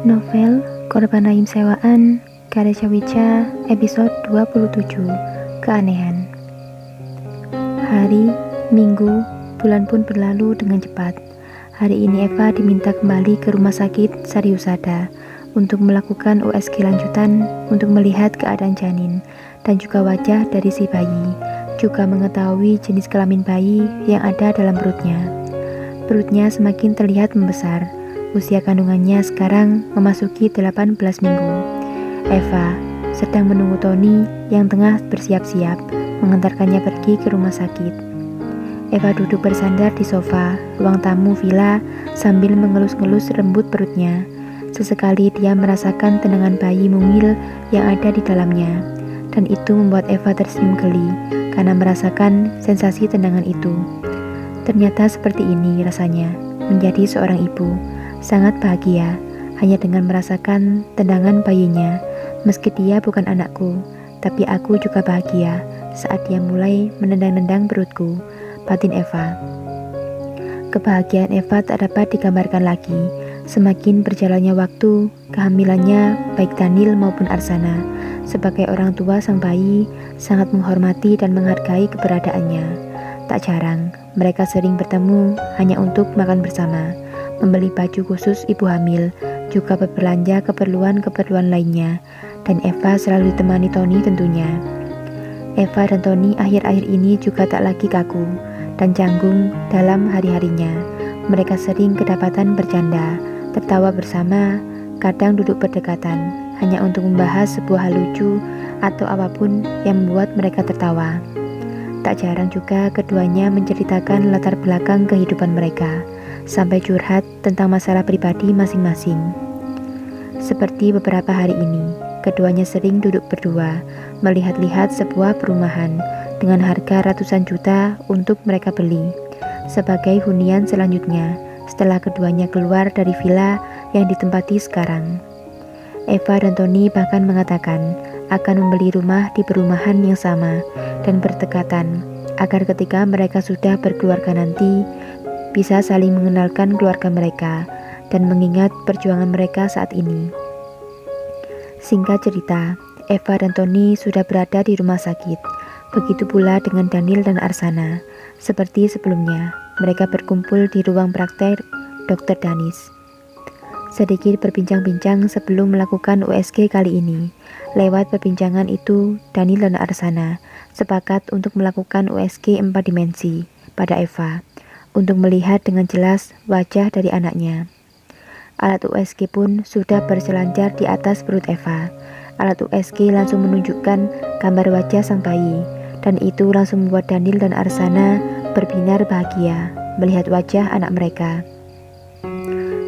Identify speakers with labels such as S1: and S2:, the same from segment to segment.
S1: Novel Korban Rahim Sewaan karya Cawica episode 27 Keanehan. Hari, minggu, bulan pun berlalu dengan cepat. Hari ini Eva diminta kembali ke rumah sakit Sari Husada untuk melakukan USG lanjutan untuk melihat keadaan janin dan juga wajah dari si bayi, juga mengetahui jenis kelamin bayi yang ada dalam perutnya. Perutnya semakin terlihat membesar. Usia kandungannya sekarang memasuki 18 minggu. Eva sedang menunggu Tony yang tengah bersiap-siap mengantarkannya pergi ke rumah sakit. Eva duduk bersandar di sofa ruang tamu villa sambil mengelus-ngelus rambut perutnya. Sesekali dia merasakan tendangan bayi mungil yang ada di dalamnya, dan itu membuat Eva tersenyum geli karena merasakan sensasi tendangan itu. Ternyata seperti ini rasanya menjadi seorang ibu. Sangat bahagia hanya dengan merasakan tendangan bayinya. Meski dia bukan anakku, tapi aku juga bahagia saat dia mulai menendang-nendang perutku, batin Eva. Kebahagiaan Eva tak dapat digambarkan lagi. Semakin berjalannya waktu, kehamilannya baik Daniel maupun Arsana sebagai orang tua sang bayi sangat menghormati dan menghargai keberadaannya. Tak jarang mereka sering bertemu hanya untuk makan bersama, membeli baju khusus ibu hamil, juga berbelanja keperluan-keperluan lainnya, dan Eva selalu ditemani Tony tentunya. Eva dan Tony akhir-akhir ini juga tak lagi kaku dan canggung dalam hari-harinya. Mereka sering kedapatan bercanda, tertawa bersama, kadang duduk berdekatan, hanya untuk membahas sebuah hal lucu atau apapun yang membuat mereka tertawa. Tak jarang juga keduanya menceritakan latar belakang kehidupan mereka, sampai curhat tentang masalah pribadi masing-masing. Seperti beberapa hari ini, keduanya sering duduk berdua, melihat-lihat sebuah perumahan dengan harga ratusan juta untuk mereka beli, sebagai hunian selanjutnya setelah keduanya keluar dari villa yang ditempati sekarang. Eva dan Tony bahkan mengatakan akan membeli rumah di perumahan yang sama dan berdekatan, agar ketika mereka sudah berkeluarga nanti, bisa saling mengenalkan keluarga mereka dan mengingat perjuangan mereka saat ini. Singkat cerita, Eva dan Tony sudah berada di rumah sakit. Begitu pula dengan Daniel dan Arsana. Seperti sebelumnya, mereka berkumpul di ruang praktek Dr. Danis. Sedikit berbincang-bincang sebelum melakukan USG kali ini. Lewat perbincangan itu, Daniel dan Arsana sepakat untuk melakukan USG 4 dimensi pada Eva, untuk melihat dengan jelas wajah dari anaknya. Alat USG pun sudah berselancar di atas perut Eva. Alat USG langsung menunjukkan gambar wajah sang bayi, dan itu langsung membuat Daniel dan Arsana berbinar bahagia melihat wajah anak mereka.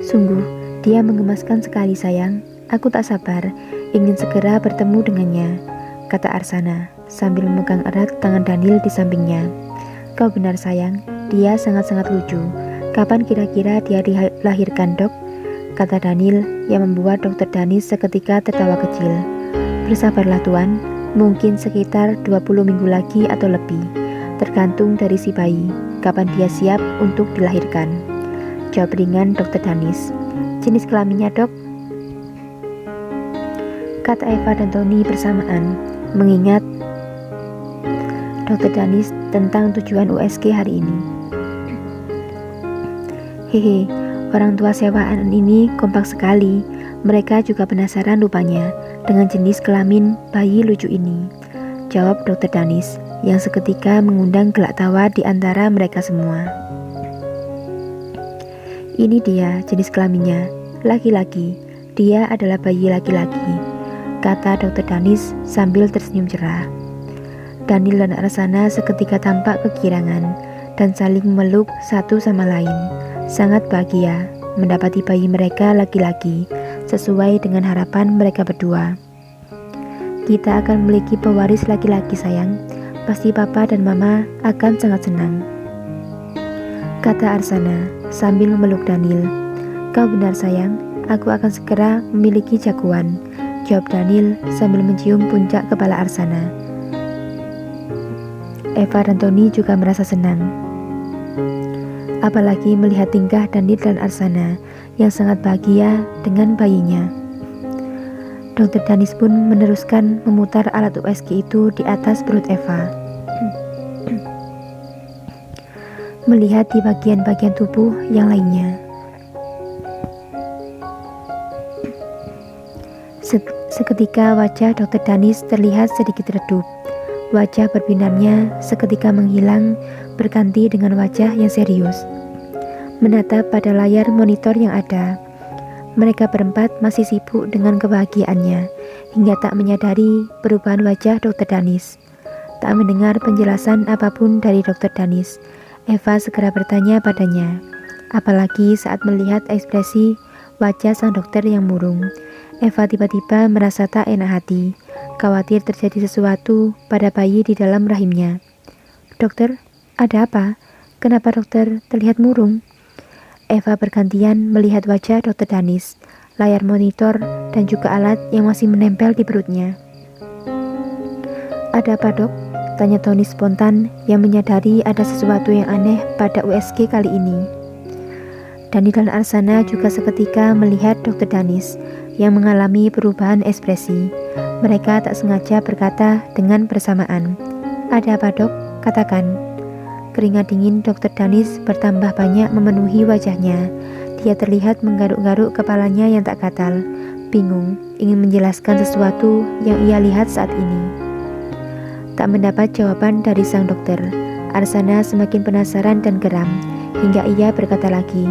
S1: Sungguh, dia menggemaskan sekali sayang. Aku tak sabar ingin segera bertemu dengannya, kata Arsana sambil memegang erat tangan Daniel di sampingnya. Kau benar sayang, dia sangat-sangat lucu. Kapan kira-kira dia dilahirkan, Dok? Kata Daniel yang membuat Dokter Danis seketika tertawa kecil. Bersabarlah Tuan, mungkin sekitar 20 minggu lagi atau lebih, tergantung dari si bayi, kapan dia siap untuk dilahirkan, jawab ringan Dokter Danis. Jenis kelaminnya, Dok? Kata Eva dan Tony bersamaan, mengingat Dokter Danis tentang tujuan USG hari ini. Hehe, orang tua sewaan ini kompak sekali. Mereka juga penasaran rupanya dengan jenis kelamin bayi lucu ini, jawab Dokter Danis yang seketika mengundang gelak tawa di antara mereka semua. Ini dia jenis kelaminnya, laki-laki. Dia adalah bayi laki-laki, kata Dokter Danis sambil tersenyum cerah. Daniel dan Arsana seketika tampak kegirangan dan saling memeluk satu sama lain. Sangat bahagia mendapati bayi mereka laki-laki sesuai dengan harapan mereka berdua. Kita akan memiliki pewaris laki-laki sayang. Pasti papa dan mama akan sangat senang, kata Arsana sambil memeluk Daniel. Kau benar sayang, aku akan segera memiliki jagoan, jawab Daniel sambil mencium puncak kepala Arsana. Eva dan Tony juga merasa senang, apalagi melihat tingkah Daniel dan Arsana yang sangat bahagia dengan bayinya. Dokter Danis pun meneruskan memutar alat USG itu di atas perut Eva. Melihat di bagian-bagian tubuh yang lainnya. Seketika wajah Dokter Danis terlihat sedikit redup. Wajah berbinarnya seketika menghilang, berganti dengan wajah yang serius, menatap pada layar monitor yang ada. Mereka berempat masih sibuk dengan kebahagiaannya, hingga tak menyadari perubahan wajah Dokter Danis. Tak mendengar penjelasan apapun dari Dokter Danis, Eva segera bertanya padanya, apalagi saat melihat ekspresi wajah sang dokter yang murung. Eva tiba-tiba merasa tak enak hati, khawatir terjadi sesuatu pada bayi di dalam rahimnya. "Dokter, ada apa? Kenapa dokter terlihat murung?" Eva bergantian melihat wajah Dokter Danis, layar monitor, dan juga alat yang masih menempel di perutnya. "Ada apa, Dok?" tanya Tony spontan yang menyadari ada sesuatu yang aneh pada USG kali ini. Dani dan Arsana juga seketika melihat Dokter Danis yang mengalami perubahan ekspresi. Mereka tak sengaja berkata dengan bersamaan, "Ada apa, Dok? Katakan." Keringat dingin Dokter Danis bertambah banyak memenuhi wajahnya. Dia terlihat menggaruk-garuk kepalanya yang tak gatal, bingung, ingin menjelaskan sesuatu yang ia lihat saat ini. Tak mendapat jawaban dari sang dokter. Arsana semakin penasaran dan geram, hingga ia berkata lagi,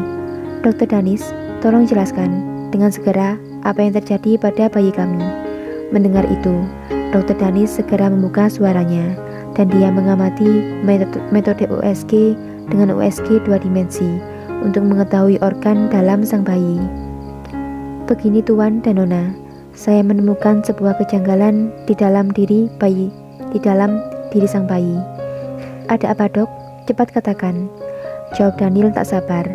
S1: "Dokter Danis, tolong jelaskan dengan segera apa yang terjadi pada bayi kami." Mendengar itu, Dokter Danis segera membuka suaranya, dan dia mengamati metode USG dengan USG 2 dimensi untuk mengetahui organ dalam sang bayi. "Begini Tuan dan Nona, saya menemukan sebuah kejanggalan di dalam diri sang bayi." "Ada apa, Dok? Cepat katakan," jawab Daniel tak sabar.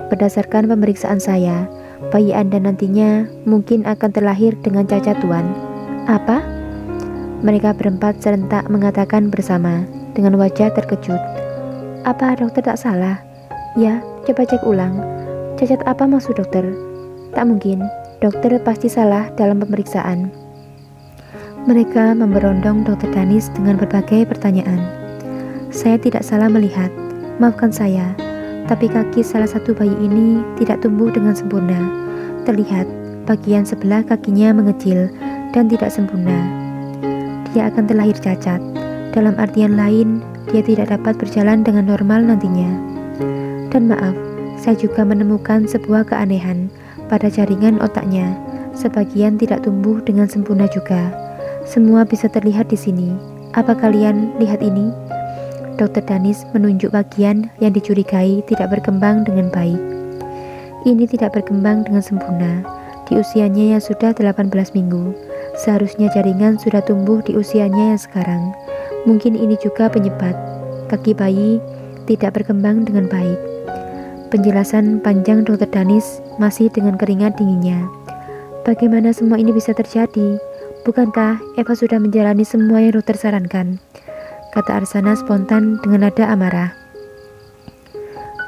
S1: "Berdasarkan pemeriksaan saya, bayi Anda nantinya mungkin akan terlahir dengan cacat, Tuan." "Apa?" Mereka berempat serentak mengatakan bersama dengan wajah terkejut. "Apa dokter tak salah?" "Ya, coba cek ulang. Cacat apa maksud dokter?" "Tak mungkin, dokter pasti salah dalam pemeriksaan." Mereka memberondong Dokter Danis dengan berbagai pertanyaan. "Saya tidak salah melihat, maafkan saya, tapi kaki salah satu bayi ini tidak tumbuh dengan sempurna. Terlihat bagian sebelah kakinya mengecil dan tidak sempurna. Dia akan terlahir cacat. Dalam artian lain, dia tidak dapat berjalan dengan normal nantinya. Dan maaf, saya juga menemukan sebuah keanehan pada jaringan otaknya. Sebagian tidak tumbuh dengan sempurna juga. Semua bisa terlihat di sini. Apa kalian lihat ini?" Dokter Danis menunjuk bagian yang dicurigai tidak berkembang dengan baik. "Ini tidak berkembang dengan sempurna di usianya yang sudah 18 minggu. Seharusnya jaringan sudah tumbuh di usianya yang sekarang. Mungkin ini juga penyebab kaki bayi tidak berkembang dengan baik." Penjelasan panjang Dokter Danis masih dengan keringat dinginnya. "Bagaimana semua ini bisa terjadi? Bukankah Eva sudah menjalani semua yang dokter sarankan?" kata Arsana spontan dengan nada amarah.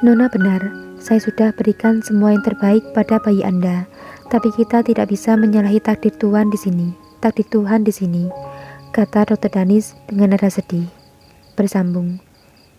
S1: "Nona benar, saya sudah berikan semua yang terbaik pada bayi Anda. Tapi kita tidak bisa menyalahi takdir Tuhan di sini, kata Dokter Danis dengan nada sedih. Bersambung.